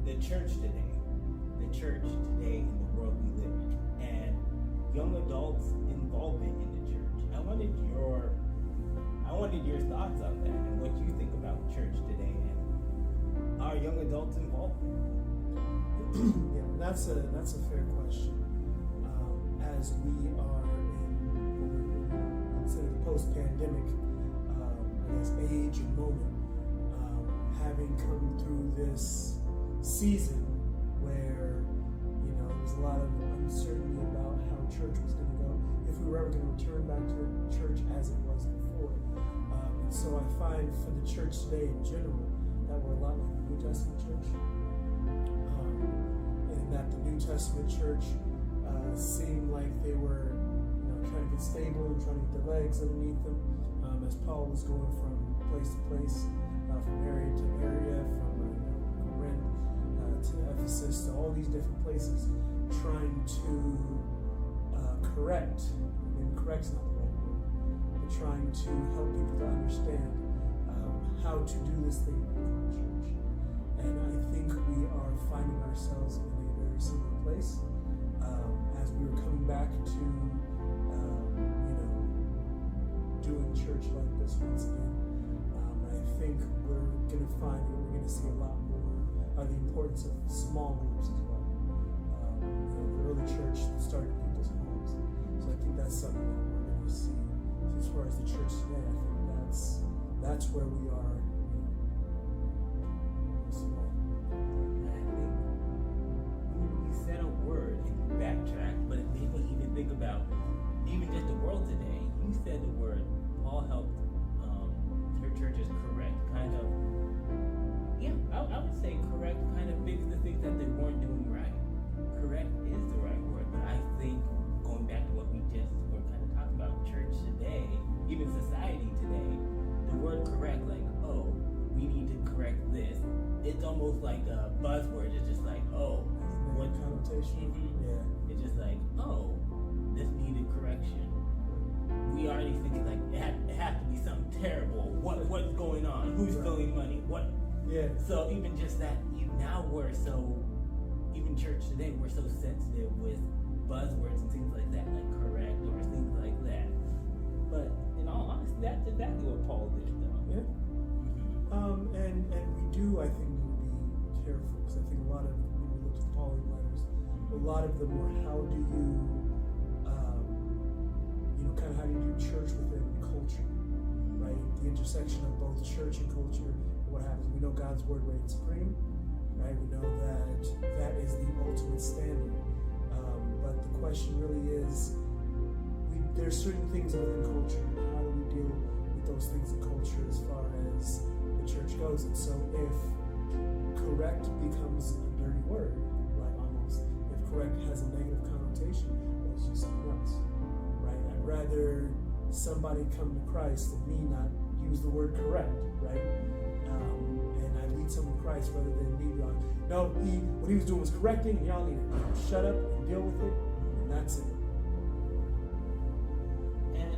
the church today in the world we live in, and young adults' involvement in the church. I wanted your thoughts on that and what you think about church today and our young adults' involvement. Yeah, that's a fair question. As we are in what we consider the post-pandemic, age and moment, having come through this season where there's a lot of uncertainty about how church was going to go, if we were ever going to return back to church as it was before. And so I find for the church today in general that we're a lot like the New Testament church, and that the New Testament church seemed like they were trying to get stable and trying to get their legs underneath them, as Paul was going from place to place, from area to area, from Corinth to Ephesus, to all these different places, trying to correct. Maybe correct's not the right word, but trying to help people to understand how to do this thing in the church. And I think we are finding ourselves in a very similar place as we were coming back to doing church like this once again. I think we're going to find that we're going to see a lot more the importance of small groups as well. The early church started in people's homes, so I think that's something that we're going to see. So as far as the church today, I think that's where we are. Small. I think you said a word and you backtracked, but it made me even think about even just the world today. You said the word. Paul helped her churches correct, kind of. Yeah, I would say correct, kind of fix the things that they weren't doing right. Correct is the right word, but I think going back to what we just were kind of talking about, church today, even society today, the word correct, like, oh, we need to correct this. It's almost like a buzzword. It's just like, oh, what connotation? Mm-hmm. Yeah. It's just like, oh, this needed correction. We already thinking like it had to be something terrible. What's going on? Who's stealing money? What? Yeah. So even just that, even church today, we're so sensitive with buzzwords and things like that, like correct or things like that. But in all honesty, that's exactly what Paul did, though. Yeah. Mm-hmm. And we do, I think, need to be careful, because I think a lot of, when we look at the Pauline letters, a lot of them were how do you kind of how do you do church within culture, right? The intersection of both church and culture. What happens? We know God's word reigns supreme, right? We know that is the ultimate standard. But the question really is, there's certain things within culture. How do we deal with those things in culture as far as the church goes? And so if correct becomes a dirty word, like almost, if correct has a negative connotation, well, it's just something else. I'd rather somebody come to Christ than me not use the word correct, right? And I lead someone to Christ rather than me going, no, what he was doing was correcting, and y'all need to shut up and deal with it, and that's it. And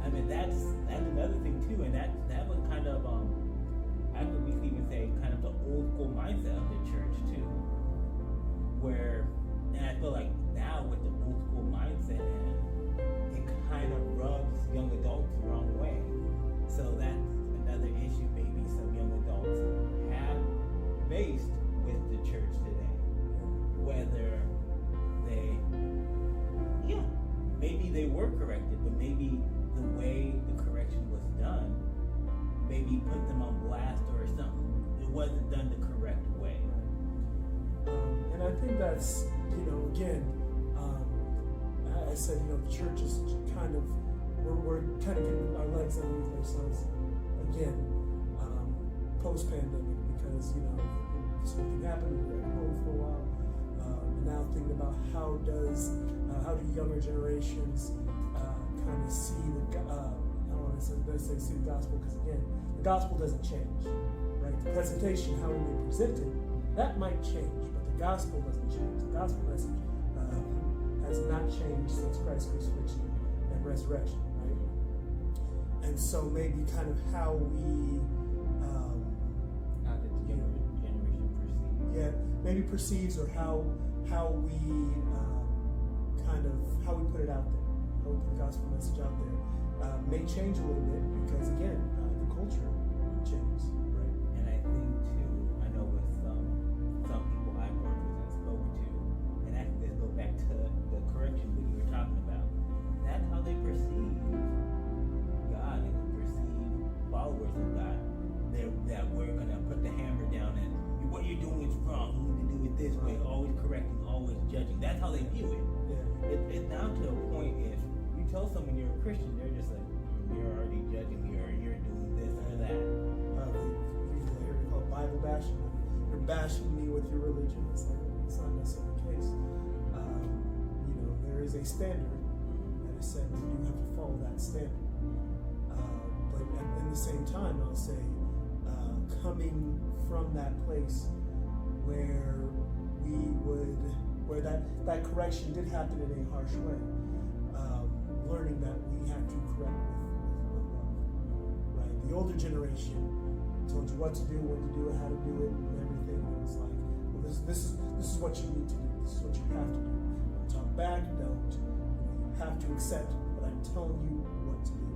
I mean that's another thing too, and that was kind of I could we could even say kind of the old school mindset of the church too, where, and I feel like now with the old school mindset, it kind of rubs young adults the wrong way. So that's another issue maybe some young adults have faced with the church today. Whether maybe they were corrected, but maybe the way the correction was done maybe put them on blast or something. It wasn't done the correct way. And I think that's, again, I said, the church is kind of, we're kind of getting our legs underneath ourselves again, post-pandemic, because, something happened, we were at home for a while, and now thinking about how do younger generations kind of see the, I don't want to say see the gospel, because again, the gospel doesn't change, right? The presentation, how we may present it, that might change, but the gospel doesn't change. The gospel message has not changed since Christ's crucifixion and resurrection, right? And so maybe kind of how we How did the younger generation get maybe perceives or how we how we put it out there, how we put the gospel message out there, may change a little bit because again, the culture changes, right? And I think too, I know with some people I've worked with and spoken to, and actually this goes back to the correction that you were talking about. That's how they perceive God and perceive followers of God. That we're gonna put the hammer down and what you're doing is wrong. You need to do it this way. Always correcting, always judging. That's how they view it. Yeah. It's down to a point if you tell someone you're a Christian, they're just like, you're already judging me or you're doing this or that. Usually I hear it called Bible bashing. You're bashing me with your religion. It's like it's not necessarily the case. There is a standard that is set, and you have to follow that standard. But at the same time, I'll say, coming from that place where that correction did happen in a harsh way, learning that we have to correct with love, right? The older generation told you what to do, when to do it, how to do it, and everything. It was like, well, this is what you need to do. This is what you have to do. Don't talk back. Don't. You have to accept what I'm telling you what to do.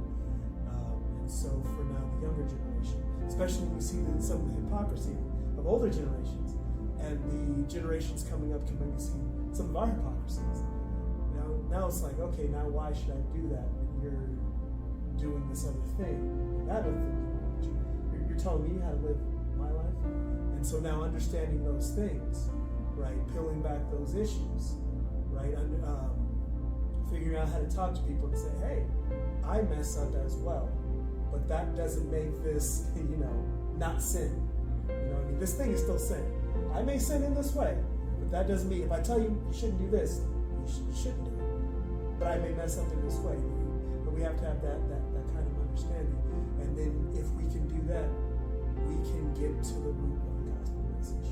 And so for now, the younger generation, especially when we see some of the hypocrisy of older generations, and the generations coming up can maybe see some of our hypocrisies. Now it's like, okay, now why should I do that when you're doing this other thing? That other thing you're telling me how to live my life? And so now understanding those things, right? Peeling back those issues, right? Figuring out how to talk to people and say, hey, I mess up as well. But that doesn't make this, not sin. This thing is still sin. I may sin in this way, but that doesn't mean if I tell you you shouldn't do this, you shouldn't do it. But I may mess up in this way. But we have to have that kind of understanding. And then if we can do that, we can get to the root of the gospel message.